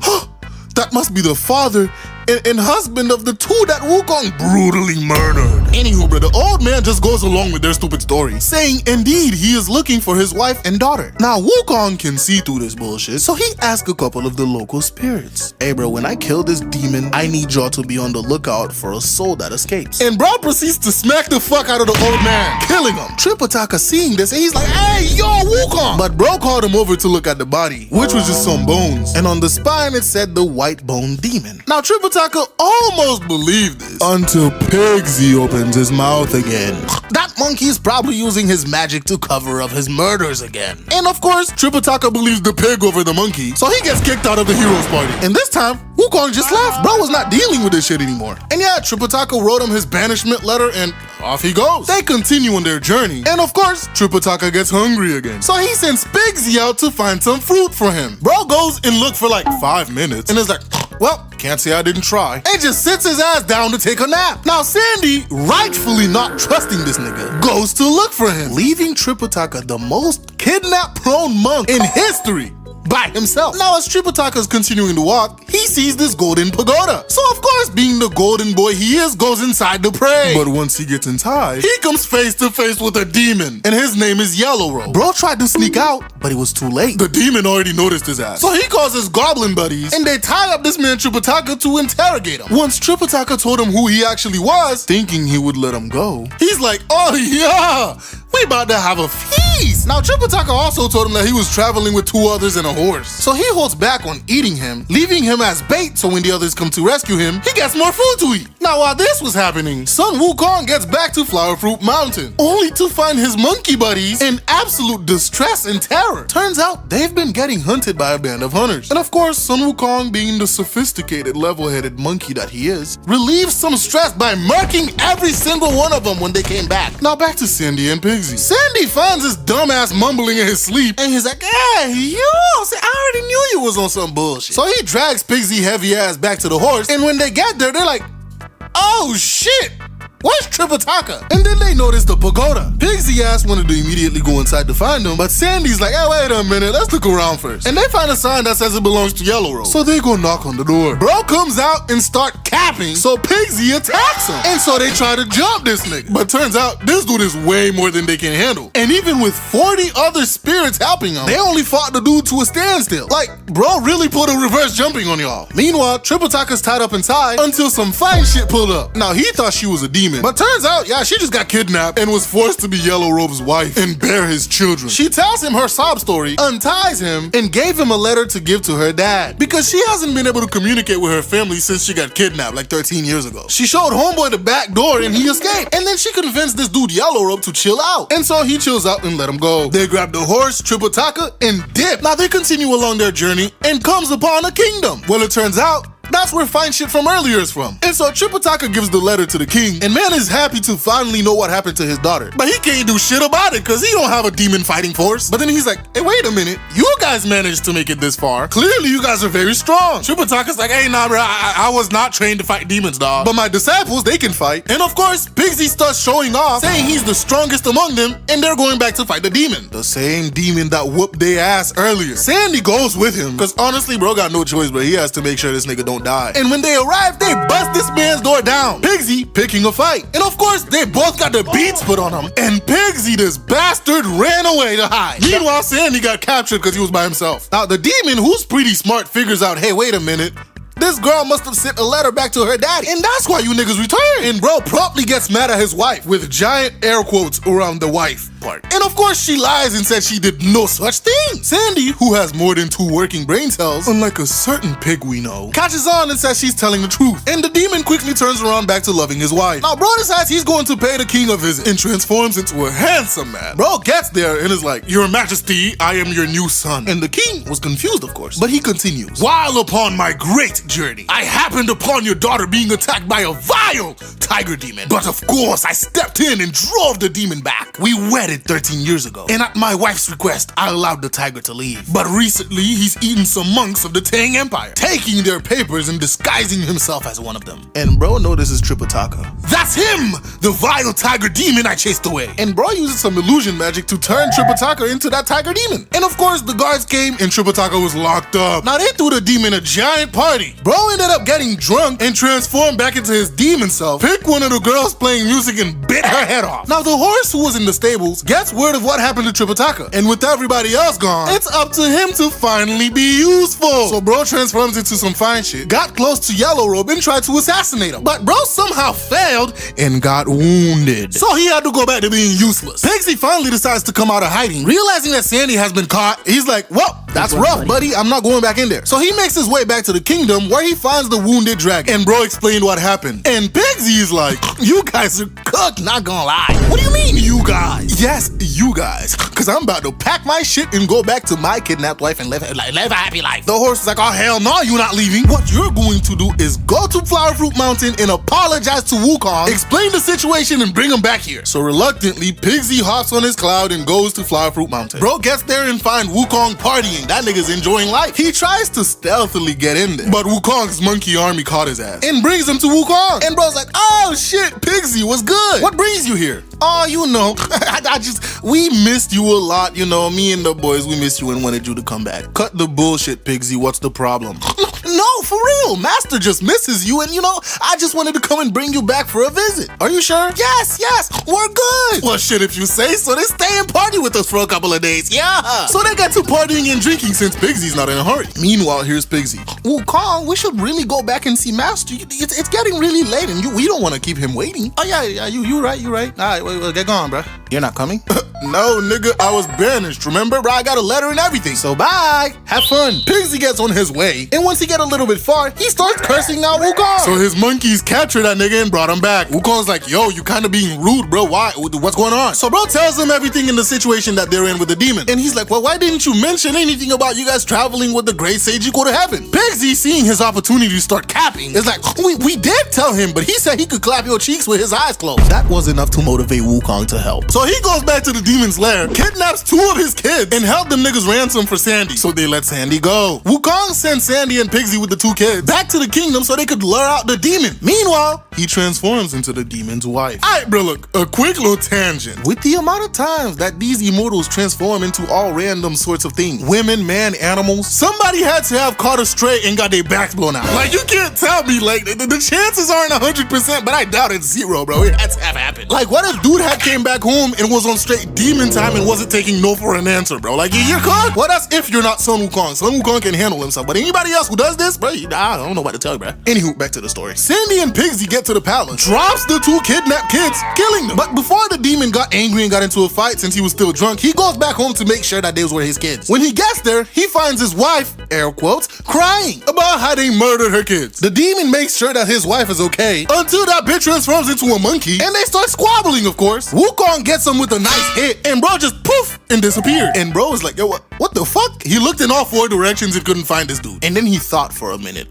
That must be the father and husband of the two that Wukong brutally murdered. Anywho, bro, the old man just goes along with their stupid story, saying indeed he is looking for his wife and daughter. Now Wukong can see through this bullshit, so he asks a couple of the local spirits, hey bro, when I kill this demon, I need y'all to be on the lookout for a soul that escapes. And bro proceeds to smack the fuck out of the old man, killing him. Tripitaka seeing this, and he's like, hey yo, Wukong! But bro called him over to look at the body, which was just some bones. And on the spine it said the white bone demon. Now Tripitaka almost believed this until Pigsy opens his mouth again. That monkey is probably using his magic to cover up his murders again. And of course, Tripitaka believes the pig over the monkey, so he gets kicked out of the heroes party. And this time, Wukong just left. Bro was not dealing with this shit anymore. And yeah, Tripitaka wrote him his banishment letter and off he goes. They continue on their journey. And of course, Tripitaka gets hungry again. So he sends Pigsy out to find some fruit for him. Bro goes and looks for like 5 minutes and is like, well, can't say I didn't try. And just sits his ass down to take a nap. Now Sandy, rightfully not trusting this nigga, goes to look for him, leaving Tripitaka the most kidnap-prone monk in history by himself. Now as Tripitaka's continuing to walk, he sees this golden pagoda. So of course, being the golden boy he is, goes inside to pray. But once he gets inside, he comes face to face with a demon, and his name is Yellow Robe. Bro tried to sneak out, but it was too late. The demon already noticed his ass. So he calls his goblin buddies, and they tie up this man Tripitaka to interrogate him. Once Tripitaka told him who he actually was, thinking he would let him go, he's like, oh yeah, we about to have a feast. face. Now, Tripitaka also told him that he was traveling with 2 others and a horse. So he holds back on eating him, leaving him as bait so when the others come to rescue him, he gets more food to eat. Now, while this was happening, son Wukong gets back to Flower Fruit Mountain, only to find his monkey buddies in absolute distress and terror. Turns out, they've been getting hunted by a band of hunters. And of course, son Wukong, being the sophisticated, level-headed monkey that he is, relieves some stress by murking every single one of them when they came back. Now back to Sandy and Pigsy. Sandy finds his dumbass mumbling in his sleep, and he's like, hey, I already knew you was on some bullshit. So he drags Pigsy heavy ass back to the horse, and when they get there, they're like, oh shit! Where's Tripitaka? And then they notice the pagoda. Pigsy ass wanted to immediately go inside to find him, but Sandy's like, hey, wait a minute, let's look around first. And they find a sign that says it belongs to Yellow Robe. So they go knock on the door. Bro comes out and start capping, so Pigsy attacks him. And so they try to jump this nigga. But turns out, this dude is way more than they can handle. And even with 40 other spirits helping him, they only fought the dude to a standstill. Like, bro really put a reverse jumping on y'all. Meanwhile, Tripitaka's tied up inside until some fine shit pulled up. Now, he thought she was a demon. But turns out, yeah, she just got kidnapped and was forced to be Yellow Robe's wife and bear his children. She tells him her sob story, unties him, and gave him a letter to give to her dad because she hasn't been able to communicate with her family since she got kidnapped like 13 years ago. She showed homeboy the back door and he escaped. And then she convinced this dude Yellow Robe to chill out. And so he chills out and let him go. They grab the horse, Tripitaka, and dip. Now they continue along their journey and comes upon a kingdom. Well, it turns out, that's where fine shit from earlier is from. And so Tripitaka gives the letter to the king, and man is happy to finally know what happened to his daughter. But he can't do shit about it, cause he don't have a demon fighting force. But then he's like, hey, wait a minute, you guys managed to make it this far. Clearly you guys are very strong. Tripitaka's like, hey, nah, bro, I was not trained to fight demons, dog. But my disciples, they can fight. And of course, Pigsy starts showing off, saying he's the strongest among them, and they're going back to fight the demon. The same demon that whooped their ass earlier. Sandy goes with him, cause honestly, bro got no choice, but he has to make sure this nigga don't die. And when they arrive, they bust this man's door down. Pigsy picking a fight. And of course, they both got their beats put on them. And Pigsy, this bastard, ran away to hide. Meanwhile, Sandy got captured because he was by himself. Now, the demon, who's pretty smart, figures out, hey, wait a minute. This girl must have sent a letter back to her daddy, and that's why you niggas returned. And bro promptly gets mad at his wife with giant air quotes around the wife part. And of course she lies and says she did no such thing. Sandy, who has more than 2 working brain cells, unlike a certain pig we know, catches on and says she's telling the truth. And the demon quickly turns around back to loving his wife. Now bro decides he's going to pay the king a visit and transforms into a handsome man. Bro gets there and is like, Your Majesty, I am your new son. And the king was confused, of course, but he continues. While upon my great journey, I happened upon your daughter being attacked by a vile tiger demon. But of course, I stepped in and drove the demon back. We wedded 13 years ago, and at my wife's request, I allowed the tiger to leave. But recently, he's eaten some monks of the Tang Empire, taking their papers and disguising himself as one of them. And bro notices Tripitaka. That's him! The vile tiger demon I chased away. And bro uses some illusion magic to turn Tripitaka into that tiger demon. And of course, the guards came and Tripitaka was locked up. Now they threw the demon a giant party. Bro ended up getting drunk and transformed back into his demon self, picked one of the girls playing music and bit her head off. Now the horse who was in the stables gets word of what happened to Tripitaka, and with everybody else gone, it's up to him to finally be useful. So bro transforms into some fine shit, got close to Yellow Robe and tried to assassinate him, but bro somehow failed and got wounded. So he had to go back to being useless. Pigsy finally decides to come out of hiding, realizing that Sandy has been caught. He's like, well, that's rough, buddy. I'm not going back in there. So he makes his way back to the kingdom where he finds the wounded dragon, and bro explained what happened. And Pigsy is like, you guys are cooked, not gonna lie. What do you mean, you guys? Yes, you guys, because I'm about to pack my shit and go back to my kidnapped wife and live a happy life. The horse is like, oh hell no, you're not leaving. What you're going to do is go to Flower Fruit Mountain and apologize to Wukong, explain the situation and bring him back here. So reluctantly, Pigsy hops on his cloud and goes to Flower Fruit Mountain. Bro gets there and find Wukong partying. That nigga's enjoying life. He tries to stealthily get in there, but Wukong's monkey army caught his ass and brings him to Wukong. And bro's like, oh shit, Pigsy, what's good? What brings you here? Oh, you know, we missed you a lot, you know, me and the boys, we missed you and wanted you to come back. Cut the bullshit, Pigsy, what's the problem? No, for real, Master just misses you and, you know, I just wanted to come and bring you back for a visit. Are you sure? Yes, we're good. Well, shit, if you say so, then stay and party with us for a couple of days, yeah. So they got to partying and drinking since Pigsy's not in a hurry. Meanwhile, here's Pigsy. Wukong, we should really go back and see Master. It's getting really late and we don't want to keep him waiting. Oh, yeah, you right. All right, wait, get going, bro. You're not coming? No, nigga, I was banished. Remember, bro? I got a letter and everything. So bye. Have fun. Pigsy gets on his way, and once he get a little bit far, he starts cursing out Wukong. So his monkeys captured that nigga and brought him back. Wukong's like, yo, you kind of being rude, bro. Why? What's going on? So bro tells him everything in the situation that they're in with the demon. And he's like, well, why didn't you mention anything about you guys traveling with the great sage equal to heaven? Pigsy, seeing his opportunity to start capping, is like, we did tell him, but he said he could clap your cheeks with his eyes closed. That was enough to motivate Wukong to help. So he goes back to the demon's lair, kidnaps 2 of his kids, and held them niggas ransom for Sandy. So they let Sandy go. Wukong sends Sandy and Pigsy with the 2 kids back to the kingdom so they could lure out the demon. Meanwhile, he transforms into the demon's wife. Alright, bro, look, a quick little tangent. With the amount of times that these immortals transform into all random sorts of things, women, man, animals, somebody had to have caught a stray and got their backs blown out. Like, you can't tell me, like, the chances aren't 100%, but I doubt it's 0, bro. It had to have happened. Like, what if dude had came back home and was on straight demon time and wasn't taking no for an answer, bro? Like, you're cooked. Well, that's if you're not Sun Wukong. Sun Wukong can handle himself, but anybody else who does this, bro, I don't know what to tell you, bro. Anywho, back to the story. Sandy and Pigsy get to the palace, drops the 2 kidnapped kids, killing them. But before the demon got angry and got into a fight, since he was still drunk, he goes back home to make sure that those were his kids. When he gets there, he finds his wife, air quotes, crying about how they murdered her kids. The demon makes sure that his wife is okay until that bitch transforms into a monkey and they start squabbling, of course. Wukong gets him with a nice hit and bro just poof and disappeared. And bro is like, yo, what the fuck? He looked in all 4 directions and couldn't find this dude. And then he thought for a minute,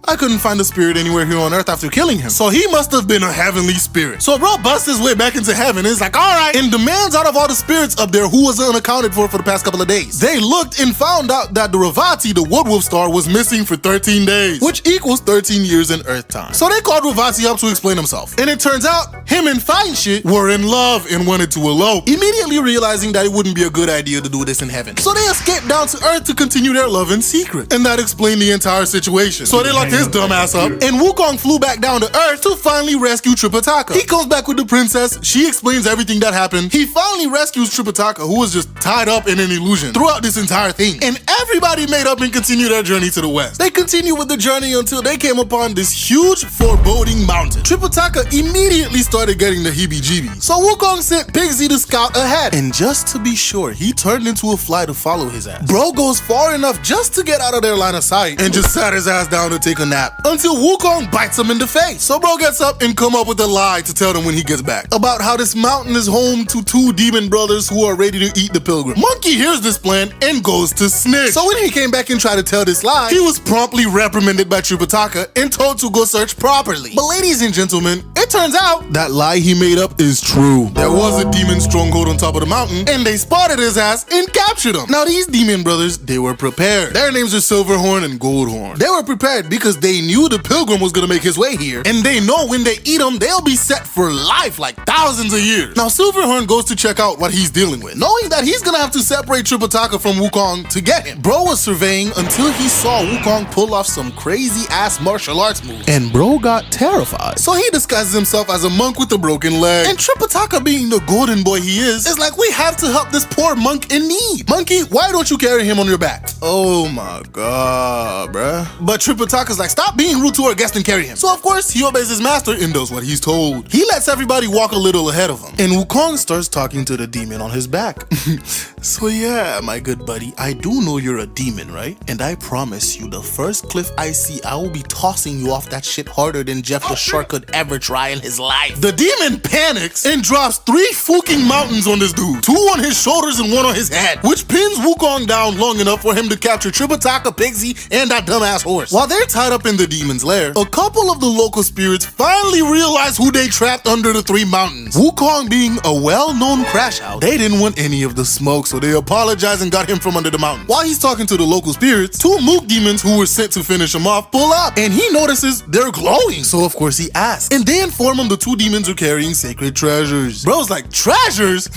I couldn't find a spirit anywhere here on earth after killing him. So he must have been a heavenly spirit. So bro busts his way back into heaven and is like, all right, and demands out of all the spirits up there who was unaccounted for the past couple of days. They looked and found out that the Ravati, the Woodwolf star, was missing for 13 days, which equals 13 years in earth time. So they called Ravati up to explain himself. And it turns out him and Fine Shit were in love and wanted to elope, immediately realizing that it wouldn't be a good idea to do this in heaven. So they escaped down to earth to continue their love in secret. And that explained the entire situation. So they locked his dumb ass up, and Wukong flew back down to earth to finally rescue Tripitaka. He comes back with the princess, she explains everything that happened. He finally rescues Tripitaka, who was just tied up in an illusion throughout this entire thing. And everybody made up and continued their journey to the west. They continued with the journey until they came upon this huge foreboding mountain. Tripitaka immediately started getting the heebie-jeebies. So Wukong sent Pigsy to scout ahead. And just to be sure, he turned into a fly to follow his ass. Bro goes far enough just to get out of their line of sight and just sat his ass down to take a nap until Wukong bites him in the face. So bro gets up and come up with a lie to tell them when he gets back about how this mountain is home to 2 demon brothers who are ready to eat the pilgrim. Monkey hears this plan and goes to snitch. So when he came back and tried to tell this lie, he was promptly reprimanded by Tripitaka and told to go search properly. But ladies and gentlemen, it turns out that lie he made up is true. There was a demon stronghold on top of the mountain and they spotted his ass and captured him. Now these demon brothers, they were prepared. Their names are Silverhorn and Goldhorn. They were prepared because they knew the pilgrim was gonna make his way here, and they know when they eat him, they'll be set for life, like thousands of years. Now Silverhorn goes to check out what he's dealing with, knowing that he's gonna have to separate Tripitaka from Wukong to get him. Bro was surveying until he saw Wukong pull off some crazy ass martial arts moves, and bro got terrified. So he disguises himself as a monk with a broken leg, and Tripitaka, being the golden boy he is like, we have to help this poor monk in need. Monkey, why don't you carry him on your back? Oh my god, bruh. But Tripitaka's like, stop being rude to our guest and carry him. So of course he obeys his master and does what he's told. He lets everybody walk a little ahead of him, and Wukong starts talking to the demon on his back. So yeah, my good buddy, I do know you're a demon, right? And I promise you, the first cliff I see, I will be tossing you off that shit harder than Jeff the Shark could ever try in his life. The demon panics and drops 3 fucking mountains on this dude, 2 on his shoulders and 1 on his head, which pins Wukong down long enough for him to capture Tripitaka, Pigsy, and that dumbass horse. While they're tied up in the demon's lair, a couple of the local spirits finally realize who they trapped under the 3 mountains. Wukong being a well-known Crashout, they didn't want any of the smoke, so they apologized and got him from under the mountain. While he's talking to the local spirits, 2 mook demons who were sent to finish him off pull up, and he notices they're glowing, so of course he asks. And they inform him the 2 demons are carrying sacred treasures. Bro's like, treasures?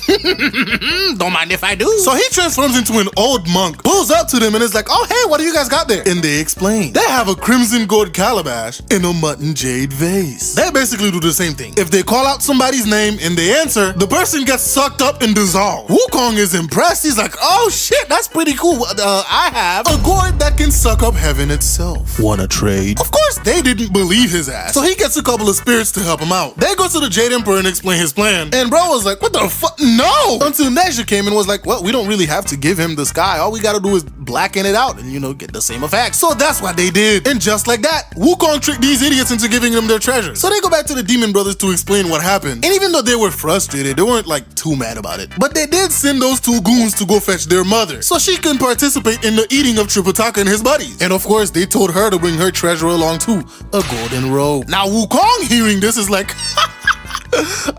Don't mind if I do. So he transforms into an old monk, pulls up to them and is like, oh hey, what do you guys got there? And they explain. They have a crimson gold calabash and a mutton jade vase. They basically do the same thing. If they call out somebody's name and they answer, the person gets sucked up and dissolved. Wukong is impressed impressed. He's like, oh shit, that's pretty cool. I have a gourd that can suck up heaven itself. Wanna trade? Of course, they didn't believe his ass. So he gets a couple of spirits to help him out. They go to the Jade Emperor and explain his plan. And bro was like, what the fuck? No! Until Nezha came and was like, well, we don't really have to give him the sky. All we gotta do is blacken it out and, you know, get the same effect. So that's what they did. And just like that, Wukong tricked these idiots into giving them their treasures. So they go back to the Demon Brothers to explain what happened. And even though they were frustrated, they weren't like too mad about it. But they did send those two goons to go fetch their mother so she can participate in the eating of Tripitaka and his buddies. And of course, they told her to bring her treasure along too, a golden robe. Now Wukong hearing this is like,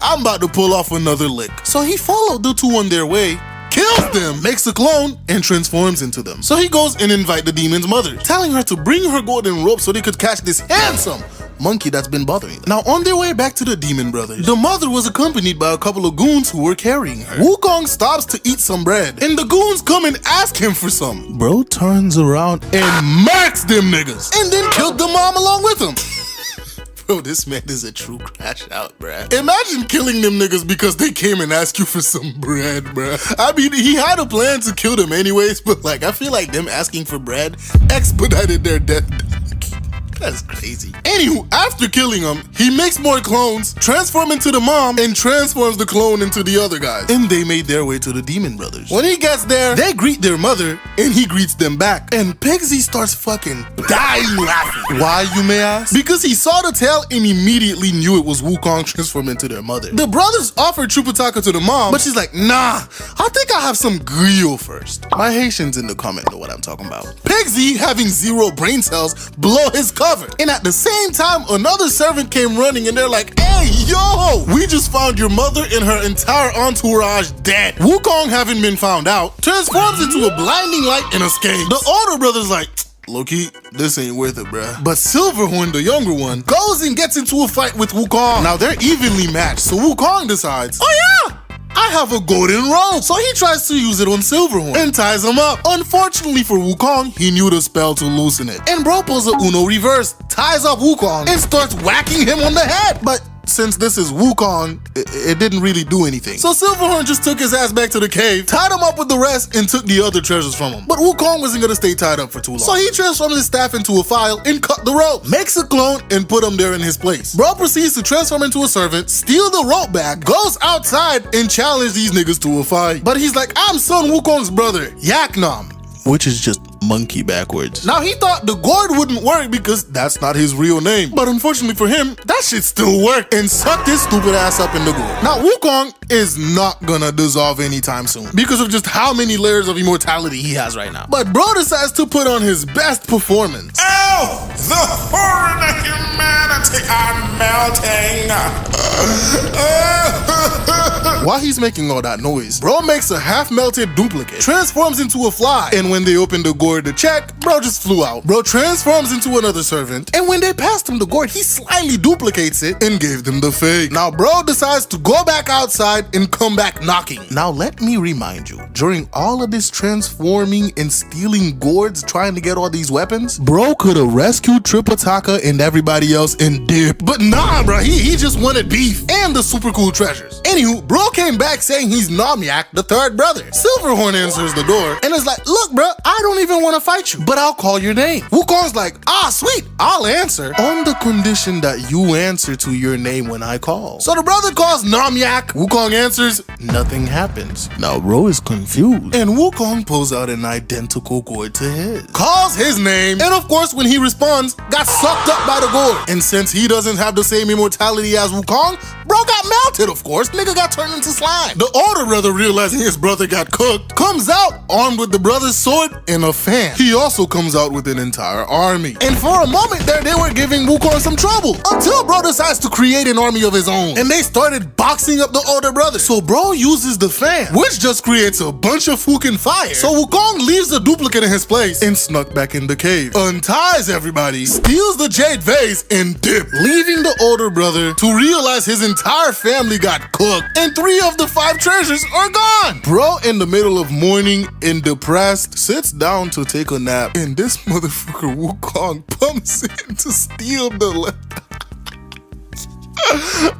I'm about to pull off another lick. So he followed the two on their way, kills them, makes a clone, and transforms into them. So he goes and invites the demon's mother, telling her to bring her golden robe so they could catch this handsome monkey that's been bothering them. Now on their way back to the Demon Brothers, the mother was accompanied by a couple of goons who were carrying her. Wukong stops to eat some bread, and the goons come and ask him for some. Bro turns around and murks them niggas, and then killed the mom along with him. Bro, this man is a true crash out, bruh. Imagine killing them niggas because they came and asked you for some bread, bruh. I mean, he had a plan to kill them anyways, but like, I feel like them asking for bread expedited their death. That's crazy. Anywho, after killing him, he makes more clones, transforms into the mom, and transforms the clone into the other guys. And they made their way to the Demon Brothers. When he gets there, they greet their mother, and he greets them back. And Pigsy starts fucking dying laughing. Why, you may ask? Because he saw the tail and immediately knew it was Wukong transformed into their mother. The brothers offered Tripitaka to the mom, but she's like, nah, I think I'll have some grill first. My Haitians in the comment know what I'm talking about. Pigsy, having 0 brain cells, blow his cover. And at the same time, another servant came running and they're like, hey, yo, we just found your mother and her entire entourage dead. Wukong, having been found out, transforms into a blinding light and escapes. The older brother's like, low-key, this ain't worth it, bruh. But Silverhorn, the younger one, goes and gets into a fight with Wukong. Now they're evenly matched, so Wukong decides, oh yeah, I have a golden robe. So he tries to use it on Silverhorn and ties him up. Unfortunately for Wukong, he knew the spell to loosen it. And bro pulls a Uno reverse, ties up Wukong, and starts whacking him on the head. But since this is Wukong, it didn't really do anything. So Silverhorn just took his ass back to the cave, tied him up with the rest, and took the other treasures from him. But Wukong wasn't gonna stay tied up for too long. So he transformed his staff into a file and cut the rope, makes a clone, and put him there in his place. Bro proceeds to transform into a servant, steal the rope back, goes outside, and challenge these niggas to a fight. But he's like, I'm Son Wukong's brother, Yaknam, which is just monkey backwards. Now he thought the gourd wouldn't work because that's not his real name. But unfortunately for him, that shit still worked and sucked his stupid ass up in the gourd. Now Wukong is not gonna dissolve anytime soon because of just how many layers of immortality he has right now. But bro decides to put on his best performance. Oh, the horror of humanity are melting. While he's making all that noise, bro makes a half-melted duplicate, transforms into a fly, and when they open the gourd to check, bro just flew out. Bro transforms into another servant, and when they passed him the gourd, he slightly duplicates it and gave them the fake. Now bro decides to go back outside and come back knocking. Now let me remind you, during all of this transforming and stealing gourds, trying to get all these weapons, bro could have rescued Tripitaka and everybody else and dipped. But nah, bro, he just wanted beef and the super cool treasures. Anywho, bro came back saying he's Namyak, the third brother. Silverhorn answers the door and is like, look, bro, I don't even want to fight you, but I'll call your name. Wukong's like, ah, sweet, I'll answer on the condition that you answer to your name when I call. So the brother calls Namyak. Wukong answers, nothing happens. Now bro is confused, and Wukong pulls out an identical gourd to his, calls his name, and of course when he responds, got sucked up by the gourd. And since he doesn't have the same immortality as Wukong, bro got melted, of course. Nigga got turned into slime. The older brother, realizing his brother got cooked, comes out armed with the brother's sword and a fan. He also comes out with an entire army. And for a moment there, they were giving Wukong some trouble until bro decides to create an army of his own. And they started boxing up the older brother. So bro uses the fan, which just creates a bunch of fucking fire. So Wukong leaves the duplicate in his place and snuck back in the cave, unties everybody, steals the jade vase, and dipped, leaving the older brother to realize his entire family got cooked and 3 of the 5 treasures are gone. Bro, in the middle of mourning and depressed, sits down to take a nap, and this motherfucker Wukong pumps in to steal the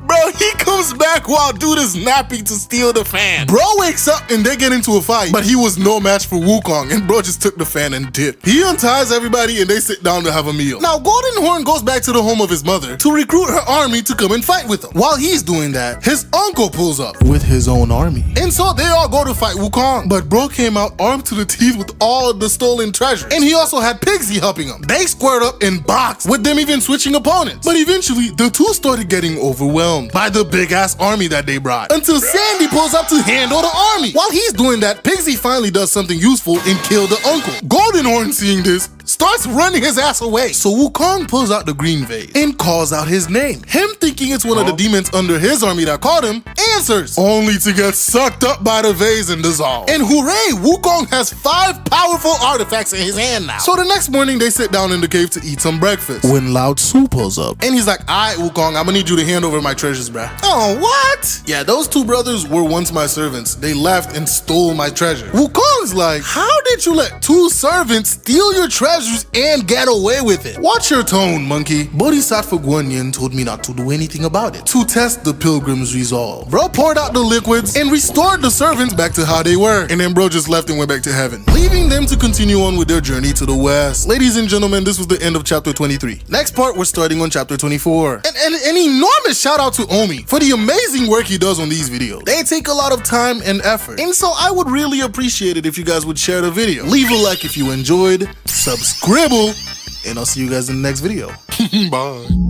bro, Bro, he comes back while dude is napping to steal the fan. Bro wakes up and they get into a fight, but he was no match for Wukong, and bro just took the fan and dipped. He unties everybody and they sit down to have a meal. Now, Golden Horn goes back to the home of his mother to recruit her army to come and fight with him. While he's doing that, his uncle pulls up with his own army. And so they all go to fight Wukong. But bro came out armed to the teeth with all of the stolen treasure. And he also had Pigsy helping him. They squared up and boxed, with them even switching opponents. But eventually, the two started getting overwhelmed by the big-ass army that they brought, until Sandy pulls up to handle the army. While he's doing that, Pigsy finally does something useful and killed the uncle. Golden Horn, seeing this, starts running his ass away. So Wukong pulls out the green vase and calls out his name. Him thinking it's one of the demons under his army that caught him, answers, only to get sucked up by the vase and dissolve. And hooray, Wukong has 5 powerful artifacts in his hand now. So the next morning, they sit down in the cave to eat some breakfast, when Lao Tzu pulls up. And he's like, alright Wukong, I'm gonna need you to hand over my treasures, bruh. Oh, what? Yeah, those 2 brothers were once my servants. They left and stole my treasure. Wukong's like, how did you let 2 servants steal your treasures and get away with it? Watch your tone, monkey. Bodhisattva Guanyin told me not to do anything about it, to test the pilgrim's resolve. Bro poured out the liquids and restored the servants back to how they were. And then bro just left and went back to heaven, leaving them to continue on with their journey to the west. Ladies and gentlemen, this was the end of chapter 23. Next part, we're starting on chapter 24. And an enormous shout out to Omi for the amazing work he does on these videos. They take a lot of time and effort. And so I would really appreciate it if you guys would share the video. Leave a like if you enjoyed, subscribe, and I'll see you guys in the next video. Bye.